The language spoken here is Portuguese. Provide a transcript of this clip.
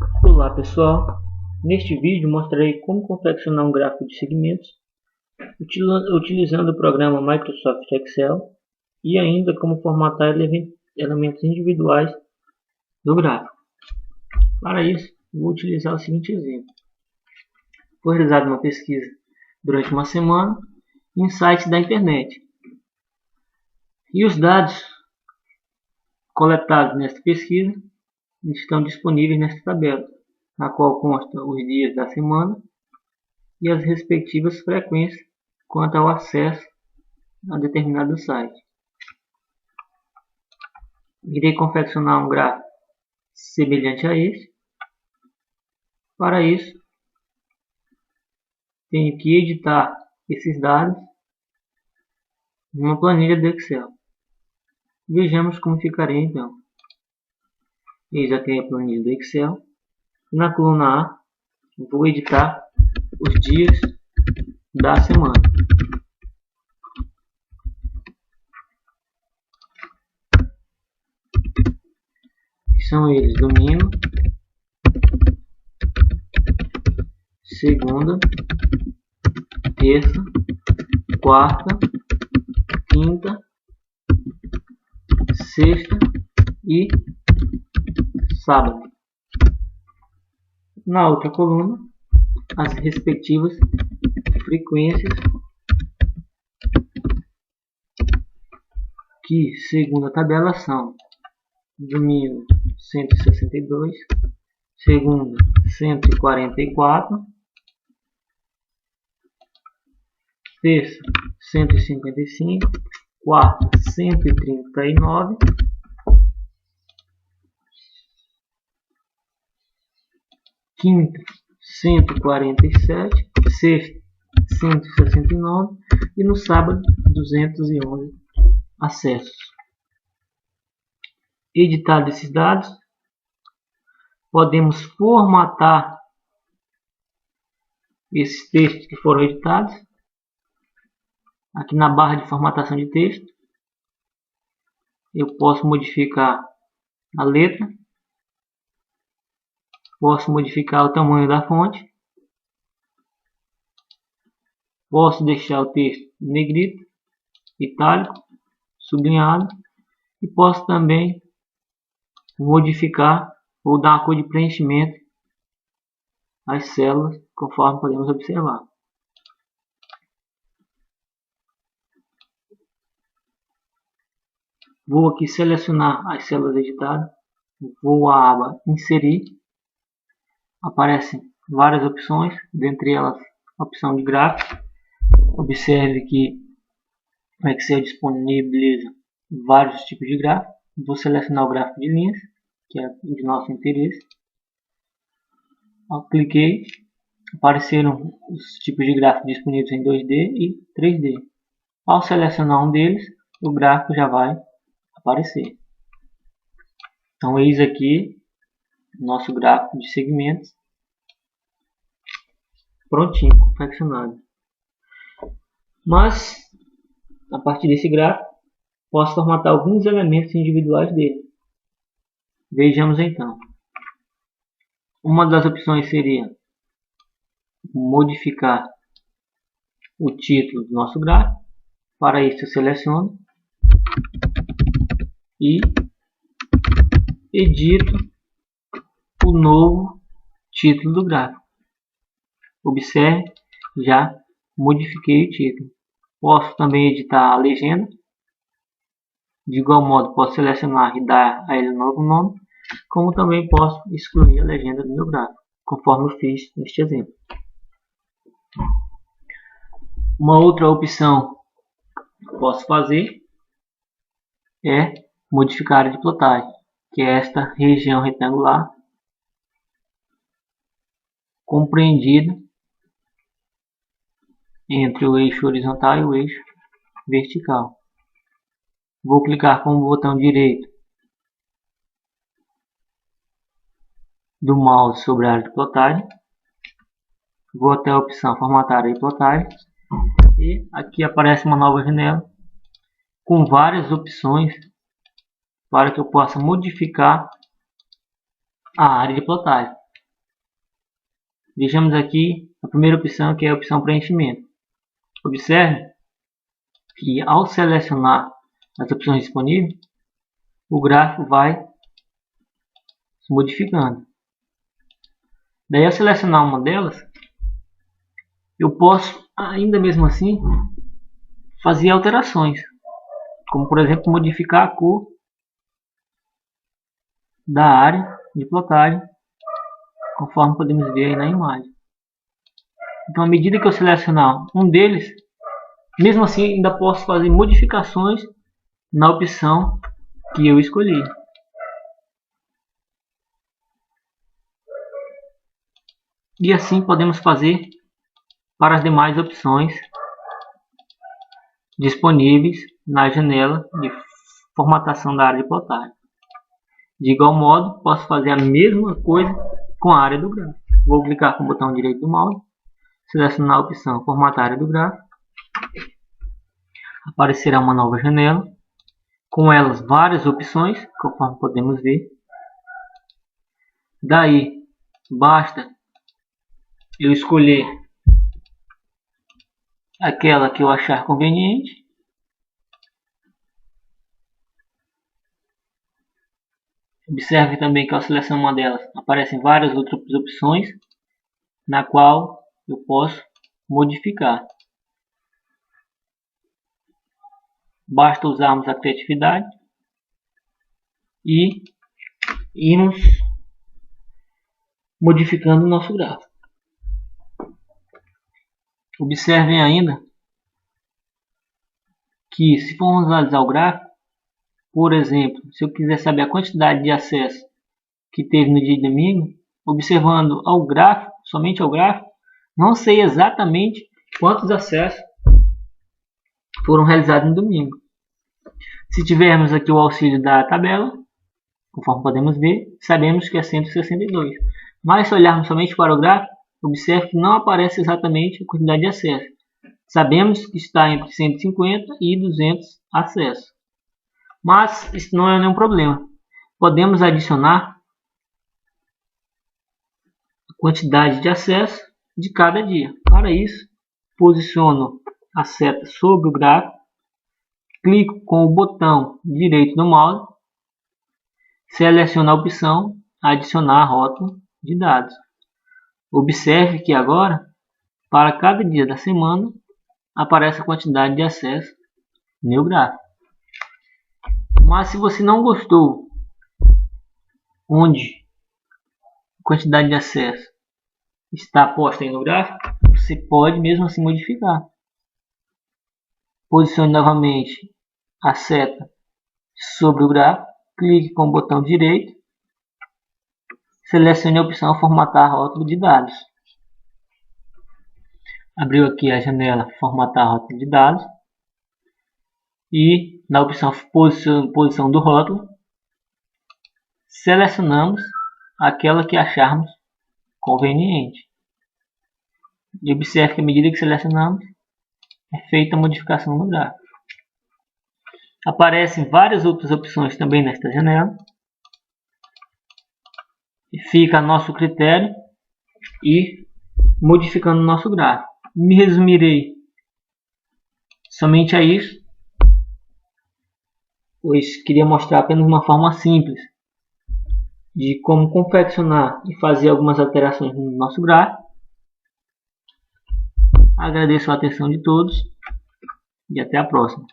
Olá pessoal, neste vídeo mostrarei como confeccionar um gráfico de segmentos utilizando o programa Microsoft Excel e ainda como formatar elementos individuais do gráfico. Para isso, vou utilizar o seguinte exemplo. Foi realizada uma pesquisa durante uma semana em sites da internet e os dados coletados nesta pesquisa estão disponíveis nesta tabela, na qual consta os dias da semana e as respectivas frequências quanto ao acesso a determinado site. Irei confeccionar um gráfico semelhante a este. Para isso, tenho que editar esses dados em uma planilha do Excel. Vejamos como ficaria então. Eis aqui a planilha do Excel. Na coluna A, vou editar os dias da semana. Que são eles: domingo, segunda, terça, quarta, quinta, sexta e sábado. Na outra coluna, as respectivas frequências, que segundo a tabela são: domingo 162, segunda 144, terça 155, quarta 139, quinta 147, sexta 169 e no sábado 211 acessos. Editado esses dados, podemos formatar esses textos que foram editados. Aqui na barra de formatação de texto, eu posso modificar a letra, posso modificar o tamanho da fonte, posso deixar o texto negrito, itálico, sublinhado e posso também modificar ou dar uma cor de preenchimento às células, conforme podemos observar. Vou aqui selecionar as células editadas, vou à aba Inserir, aparecem várias opções, dentre elas a opção de gráfico. Observe que o Excel disponibiliza vários tipos de gráfico. Vou selecionar o gráfico de linhas, que é de nosso interesse. Cliquei, apareceram os tipos de gráfico disponíveis em 2D e 3D. Ao selecionar um deles, o gráfico já vai aparecer. Então eis aqui nosso gráfico de segmentos prontinho, confeccionado. Mas a partir desse gráfico posso formatar alguns elementos individuais dele. Vejamos então. Uma das opções seria modificar o título do nosso gráfico. Para isso eu seleciono e edito o novo título do gráfico. Observe, já modifiquei o título. Posso também editar a legenda. De igual modo, posso selecionar e dar a ele um novo nome, como também posso excluir a legenda do meu gráfico, conforme eu fiz neste exemplo. Uma outra opção que posso fazer é modificar a área de plotagem, que é esta região retangular compreendida entre o eixo horizontal e o eixo vertical. Vou clicar com o botão direito do mouse sobre a área de plotagem. Vou até a opção formatar área de plotagem. E aqui aparece uma nova janela com várias opções para que eu possa modificar a área de plotagem. Vejamos aqui a primeira opção, que é a opção preenchimento. Observe que ao selecionar as opções disponíveis, o gráfico vai se modificando. Daí, ao selecionar uma delas, eu posso, ainda mesmo assim, fazer alterações, como por exemplo modificar a cor da área de plotagem, conforme podemos ver aí na imagem. Então, à medida que eu selecionar um deles, mesmo assim ainda posso fazer modificações na opção que eu escolhi. E assim podemos fazer para as demais opções disponíveis na janela de formatação da área de plotagem. De igual modo, posso fazer a mesma coisa com a área do gráfico. Vou clicar com o botão direito do mouse, selecionar a opção formatar área do gráfico. Aparecerá uma nova janela, com elas várias opções, conforme podemos ver. Daí, basta eu escolher aquela que eu achar conveniente. Observe também que ao selecionar uma delas, aparecem várias outras opções, na qual eu posso modificar. Basta usarmos a criatividade e irmos modificando o nosso gráfico. Observem ainda que, se formos analisar o gráfico, por exemplo, se eu quiser saber a quantidade de acesso que teve no dia de domingo, observando ao gráfico, somente ao gráfico, não sei exatamente quantos acessos foram realizados no domingo. Se tivermos aqui o auxílio da tabela, conforme podemos ver, sabemos que é 162. Mas se olharmos somente para o gráfico, observe que não aparece exatamente a quantidade de acessos. Sabemos que está entre 150 e 200 acessos. Mas isso não é nenhum problema. Podemos adicionar a quantidade de acessos de cada dia. Para isso, posiciono a seta sobre o gráfico, clico com o botão direito do mouse, seleciono a opção adicionar rótulo de dados. Observe que agora, para cada dia da semana, aparece a quantidade de acesso no gráfico. Mas se você não gostou onde a quantidade de acesso está posta aí no gráfico, você pode mesmo assim modificar. Posicione novamente a seta sobre o gráfico, clique com o botão direito, selecione a opção formatar rótulo de dados. Abriu aqui a janela formatar rótulo de dados e na opção posição do rótulo, selecionamos aquela que acharmos conveniente. E observe que à medida que selecionamos, é feita a modificação no gráfico. Aparecem várias outras opções também nesta janela. E fica a nosso critério ir modificando o nosso gráfico. Me resumirei somente a isso, pois queria mostrar apenas uma forma simples de como confeccionar e fazer algumas alterações no nosso gráfico. Agradeço a atenção de todos e até a próxima.